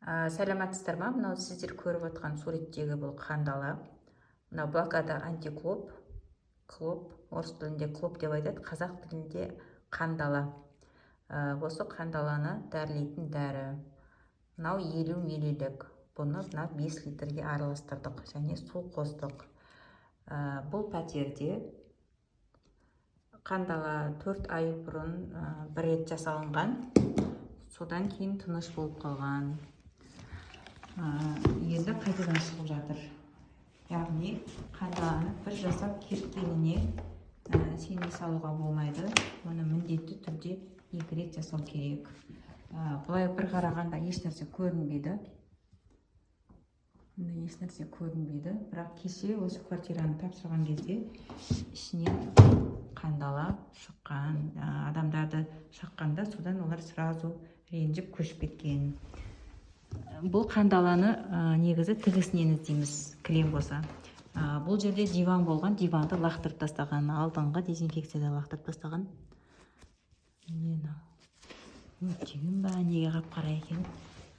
Сәлематсыздар ма? Мынау сіздер көріп отқан суреттегі бұл қандала. Мынау блокада антиклоп, клоп, орыс тілінде клоп деп айтады, қазақ тілінде қандала. Осы қандаланы дәрілейтін дәрі. Мынау 50 мл. Бұны 5 литрге араластырдық және су қостық. Бұл пәтерде қандала 4 ай бұрын бір рет жасалынған. Содан кейін тыныш болып қалған. Енді қайтадан шығып жатыр. Яғни қандаланы бір жасап кеткеніне сене салуға болмайды. Оны міндетті түрде 2 рет жасау керек. Бұлай бір қарағанда ешнәрсе көрінбейді. Ешнәрсе көрінбейді. Бірақ кеше осы квартираны тапсырған кезде ішінен қандала шыққан. Адамдарды шаққанда содан олар сразу ренжіп көшіп кеткен. Бұл қандаланы негізі тігісінен іздейміз, кілем болса. Бұл жерде диван болған, диванды лақтырып тастаған, алдыңғы дезинфекцияда лақтырып тастаған. Өтеген ба, неге қап-қара екен?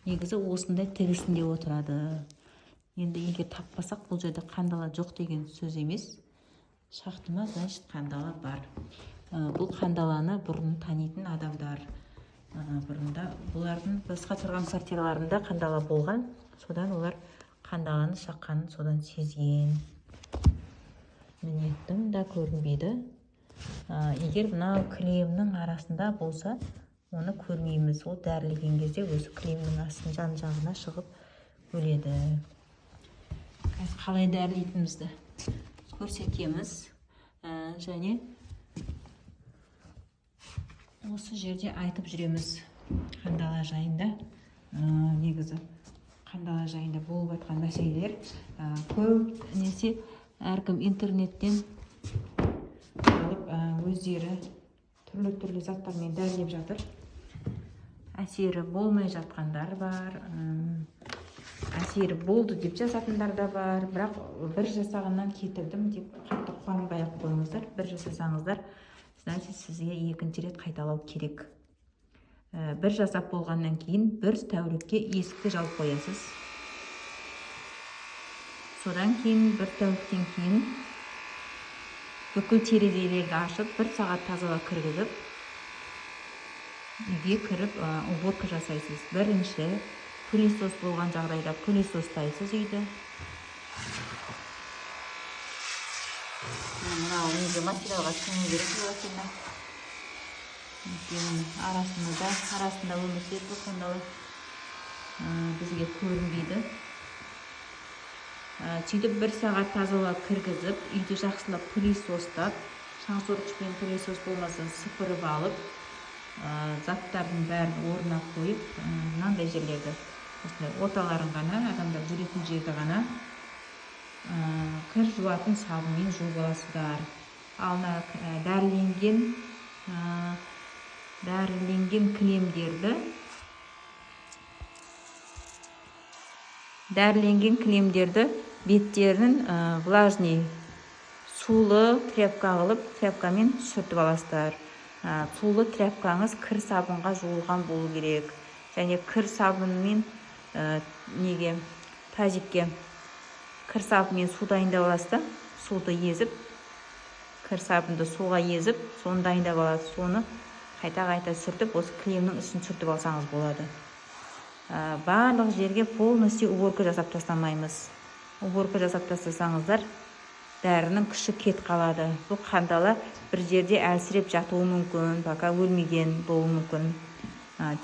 Негізі осындай тігісінде отырады. Енді егер таппасақ, бұл жерде қандала жоқ деген сөз емес. Шақты ма, значит қандала бар. Бұл қандаланы бұрын танитын адамдар. Бұрында бұлардың басқа тұрған квартираларында қандала болған, содан олар қандаланы шаққанын содан сезген. Міне тым да көрінбейді. Егер мынау кілемнің арасында болса, оны көрмейміз. Ол дәрілеген кезде өзі кілемнің астын жан-жағына шығып өледі. Қалай дәрілейтінімізді көрсетеміз. Және осы жерде айтып жүреміз қандала жайында. Негізі қандала жайында болып жатқан мәселелер көп несе әркім интернеттен алып өздері түрлі заттармен дәлелдеп жатыр. Әсері болмай жатқандар бар, әсері болды деп жазатындар да бар. Бірақ бір жасағаннан кетірдім деп қатты қуанбай ақ қойыңыздар. Бір жасасаңыздар, значит сізге екінші рет қайталау керек. Бір жасап болғаннан кейін бір тәулікке есікті жауып қоясыз. Содан кейін бір тәуліктен кейін бүкіл терезелерді ашып, 1 сағат тазалап кіргізіп, үйге кіріп уборка жасайсыз. Бірінші пылесос болған жағдайда пылесостайсыз үйді. Мынау неге материалға түсіну керек болатында. Арасында өмір сүріп сонда бізге көрінбейді. Сөйтіп 1 сағат тазалап кіргізіп, үйді жақсылап пылесостап, шаңсорғышпен пылесос болмаса сыпырып алып, заттардың бәрін орнына қойып, мынандай жерлерді, оталарын ғана, адамдар жүретін жерді ғана кір жуатын сабынмен жуып аласыздар. Ал дәріленген кілемдерді беттерін влажный сулы тряпка қылып, тряпкамен сүртіп аласыздар. Сулы тряпкаңыз кір сабынға жуылған болу керек. Және кір сабынмен тазикке кір сабынмен су дайындап аласыздар. Суды езіп, кір сабынды суға езіп, соны дайындап аласыз. Соны қайта сүртіп, осы кілемнің үстін сүртіп алсаңыз болады. Барлық жерге полностью уборка жасап тастамаймыз. Уборка жасап тастасаңыздар, дәрінің күші кет қалады. Бұл қандала бір жерде әлсіреп жатуы мүмкін, пока өлмеген болуы мүмкін.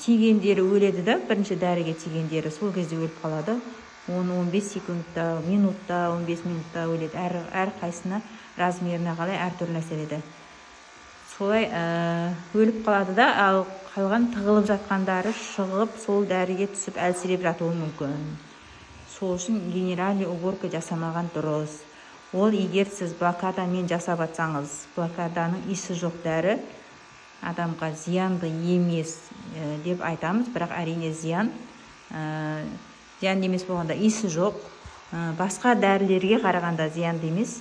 Тигендері өледі да, бірінші дәріге тигендері сол кезде өліп қалады. 10-15 секундта, минутта, 15 минутта өледі. Әр қайсына размеріне қалай әртүрлі әсер. Солай өліп қалады да, ал қалған тығылып жатқандары шығып, сол дәріге түсіп әлсіреп жатуы мүмкін. Сол үшін генеральный уборка жасамаған дұрыс. Ол егер сіз блокадамен жасап атсаңыз, блокаданың иісі жоқ дәрі адамға зиянды емес деп айтамыз, бірақ әрине зиян емес болғанда иісі жоқ. Басқа дәрілерге қарағанда зиянды емес.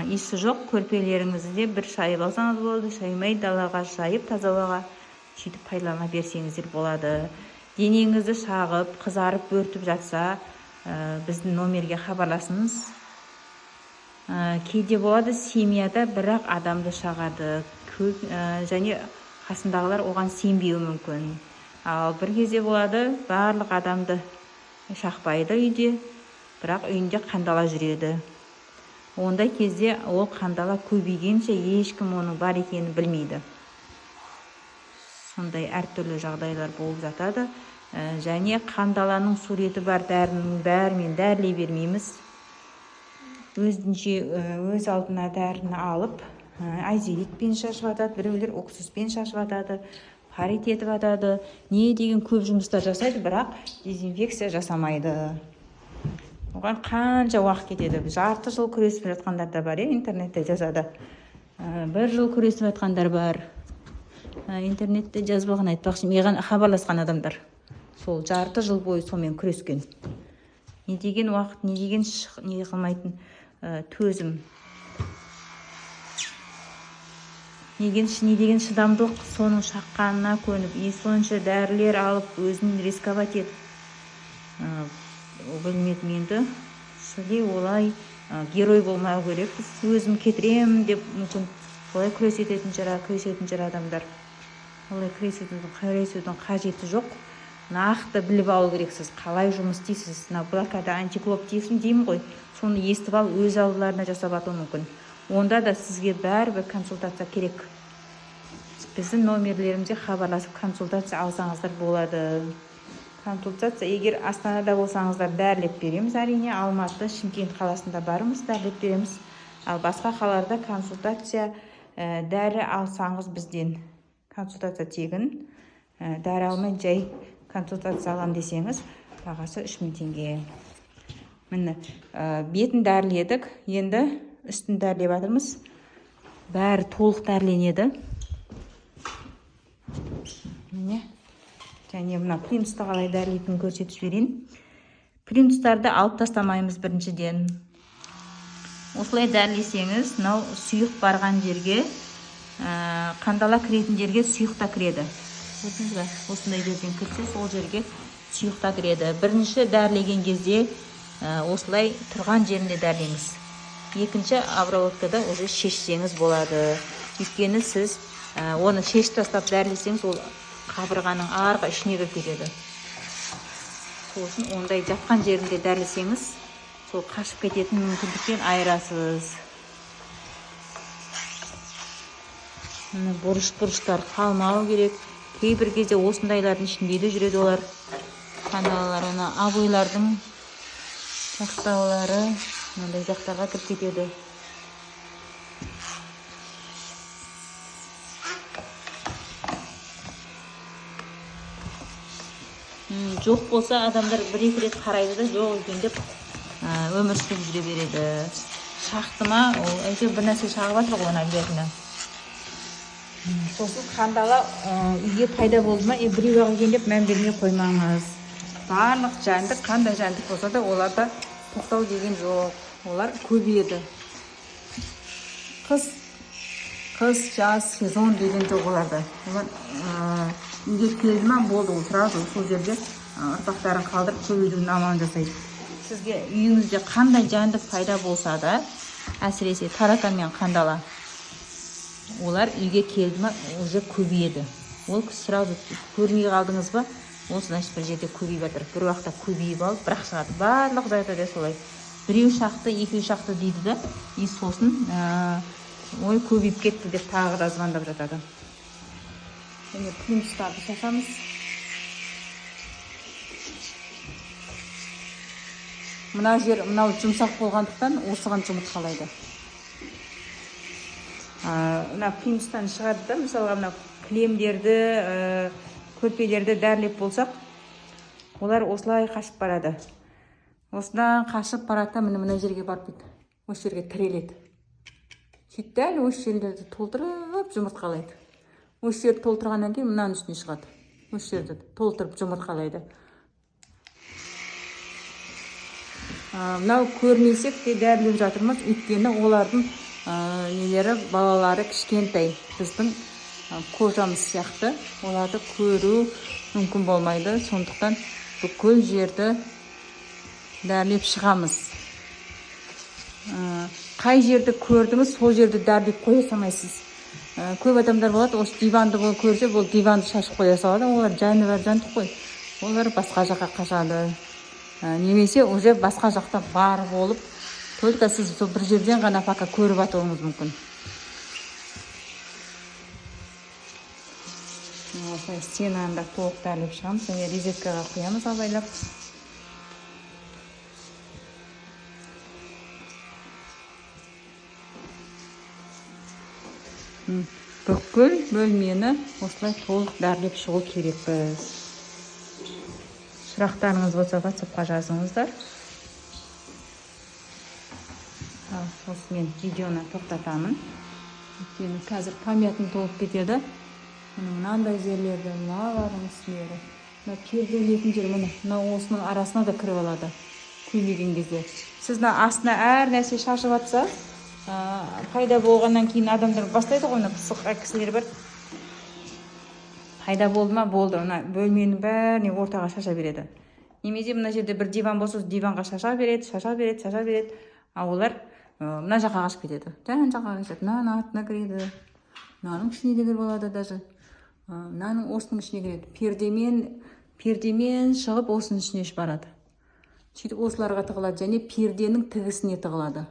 Иісі жоқ, көрпелеріңізді бір шайып алсаңыз болды, шаймай далаға шайып тазалауға сөйтіп пайдалана берсеңіздер болады. Денеңізді шағып, қызарып, бөртіп жатса, біздің номерге хабарласыңыз. Кейде болады семьяда бірақ адамды шағады, және қасындағылар оған сенбеуі мүмкін. Ал бір кезде болады барлық адамды шақпайды үйде, бірақ үйінде қандала жүреді. Ондай кезде ол қандала көбейгенше ешкім оның бар екенін білмейді. Сондай әртүрлі жағдайлар болып жатады. Және қандаланың суреті бар дәрінің бәрімен дәрілей бермейміз. Өзінше өз алдына дәріні алып, айзеликпен шашып атады, біреулер уксуспен шашып атады, парит етіп атады. Не деген көп жұмыстар жасайды, бірақ дезинфекция жасамайды. Оған қанша уақыт кетеді. Жарты жыл күресіп жатқандар да бар, интернетте жазады. 1 жыл күресіп жатқандар бар. Интернетте жазбаған айтпақшы, маған хабарласқан адамдар. Сол жарты жыл бойы сонымен күрескен. Не деген уақыт, не деген не қылмайтын төзім. Не деген шыдамдылық, соның шаққанына көніп, сонша дәрілер алып, өзін рисковать етіп. Білмедім енді, сізге олай герой болмау керек, өзім кетірем деп мүмкін солай күресетін жер адамдар. Олай күресудің қажеті жоқ. Нақты біліп алу керексіз, қалай жұмыс істейсіз. Блокада антиклоп деймін ғой, соны естіп ал, өз алдыларына жасап ату мүмкін. Онда да сізге бәрібір консультация керек. Біздің номерлерімізде хабарласып консультация алсаңыздар болады. Консультация, егер Астанада болсаңыздар дәрілеп береміз, әрине, Алматы, Шымкент қаласында барымыз, дәрілеп береміз. Ал басқа қалаларда консультация, дәрі алсаңыз бізден консультация тегін, дәрі алмай жай консультация алам десеңіз, бағасы 3000 теңге. Міне, бетін дәріледік, енді үстін дәрілеп жатырмыз. Бәрі толық дәріленеді. Міне. Және мына плинтусты қалай дәрілейтінін көрсетіп жіберейін. Плинтустарды алып тастамаймыз біріншіден. Осылай дәрілесеңіз, мынау сұйық барған жерге, қандала кіретін жерге сұйық та кіреді. Осындай жерден кірсе, сол жерге сұйық та кіреді. Бірінші дәрілеген кезде осылай тұрған жерінде дәрілеңіз. Екінші обработкада уже шешсеңіз болады. Өйткені сіз оны шешіп тастап дәрілесеңіз, ол қабырғаның арғы ішіне кіріп кетеді. Сол үшін ондай жатқан жерінде дәрілесеңіз, сол қашып кететін мүмкіндіктен айырасыз. Бұрыштар қалмау керек. Кейбір кезде осындайлардың ішінде де жүреді олар. Қандалалар, оны абойлардың жақтаулары мынандай жақтарға кіріп кетеді. Жоқ болса адамдар 1-2 рет қарайды да, жоқ екен деп өмір сүріп жүре береді. Шақты ма, әйтеуір бір нәрсе шағып жатыр ғой, оны обязательно. Сосын қандала үйге пайда болды ма, біреу-ақ екен деп мән бермей қоймаңыз. Барлық жәндік, қандай жәндік болса да, оларда тоқтау деген жоқ. Олар көбейеді. Қыс, жаз, сезон деген жоқ оларда. Олар үйге келді ма, болды, ол сразу сол жерде ұрпақтарын қалдырып көбейтудің амалын жасайды. Сізге үйіңізде қандай жәндік пайда болса да, әсіресе таракан мен қандала, олар үйге келді ма, уже көбейеді. Ол сразу көрмей қалдыңыз ба, ол значит бір жерде көбейіп жатыр. Бір уақытта көбейіп алып, бірақ шығады. Барлық жағдайда да солай. Біреу шақты, екеу шақты дейді да, и сосын ой көбейіп кетті деп тағы да звондап жатады. Және плинтустарды шашамыз. Мына жер, мынау жұмсақ болғандықтан осыған жұмыртқалайды. Мына плинтустан шығарды да, мысалға мына кілемдерді, көрпелерді дәрілеп болсақ, олар осылай қашып барады. Осыдан қашып барады, мына жерге барып кетті. Осы жерге тіреледі. Сөйтіп дәл осы жерлерді толтырып жұмыртқалайды. Осы жерді толтырғаннан кейін мынаның үстіне шығады. Осы жерді толтырып жұмыртқалайды. Мынау көрмесек те дәрілеп жатырмыз, өйткені олардың нелері, балалары кішкентай. Біздің кожамыз сияқты оларды көру мүмкін болмайды. Сондықтан бүкіл жерді дәрлеп шығамыз. Қай жерді көрдіңіз, сол жерді дәрлеп қоя салмайсыз. Көп адамдар болады, осы диванды көрсе, бұл диванды шашып қоя салады. Олар жаны бар жантық қой. Олар басқа жаққа қашады. Немесе уже басқа жақта бар болып, только сіз бір жерден ғана пока көріп атуыңыз мүмкін. Осылай стенаны да толық дәрлеп шығамыз. Және резеткаға қоямыз абайлап. Бүкіл бөлмені осылай толық дәрлеп шығу керекпіз. Сұрақтарыңыз болса WhatsApp-қа жазыңыздар. Осы мен видеоны тоқтатамын. Өйткені қазір памятым толып кетеді. Мынандай жерлерде мыналардың үстілері. Мына перделетін жер мына осының арасына да кіріп алады. Көйлеген кезде. Сіз астына әр нәрсе шашып атса, пайда болғаннан кейін адамдар бастайды ғой, пысық кісілер бар. Пайда болды ма, болды. Бөлменің бәріне ортаға шаша береді. Немесе мына жерде бір диван болса, диванға шаша береді. Олар мына жаққа қашып кетеді. Жан жаққа қашады. Мынаның артына кіреді. Мынаның ішіне де кіріп алады даже. Мынаның осының ішіне кіреді. Пердемен шығып осының ішіне барады. Сөйтіп осыларға тығылады және перденің тігісіне тығылады.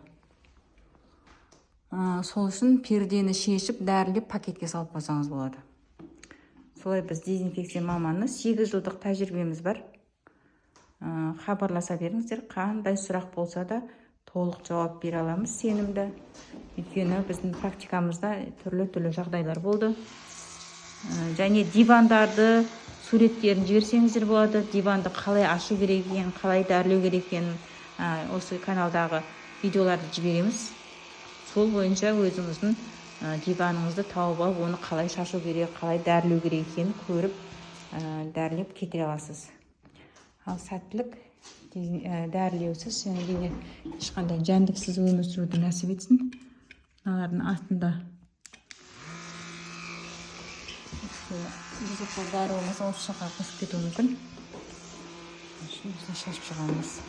Сол үшін пердені шешіп, дәрілеп пакетке салып қойсаңыз болады. Солай біз дезинфекция маманы 8 жылдық тәжірибеміз бар. Хабарласа беріңіздер, қандай сұрақ болса да толық жауап бере аламыз, сенімді. Өйткені біздің практикамызда түрлі жағдайлар болды. Және дивандарды суреттерін жіберсеңіздер болады. Диванды қалай ашу керек екен, қалай дәрлеу керек екен, осы каналдағы видеоларды жібереміз. Сол бойынша өзіңіздің диваныңызды тауып алып, оны қалай шашу керек, қалай дәрлеу керек екенін көріп, дәрлеп кете аласыз. Ал сәттілік дәрілеусіз және ешқандай жәндіксіз өмір сүруді нәсіп етсін. Мыналардың астында бұзық бары болмаса осы жаққа қосып кетуі мүмкін. Шашып шығамыз.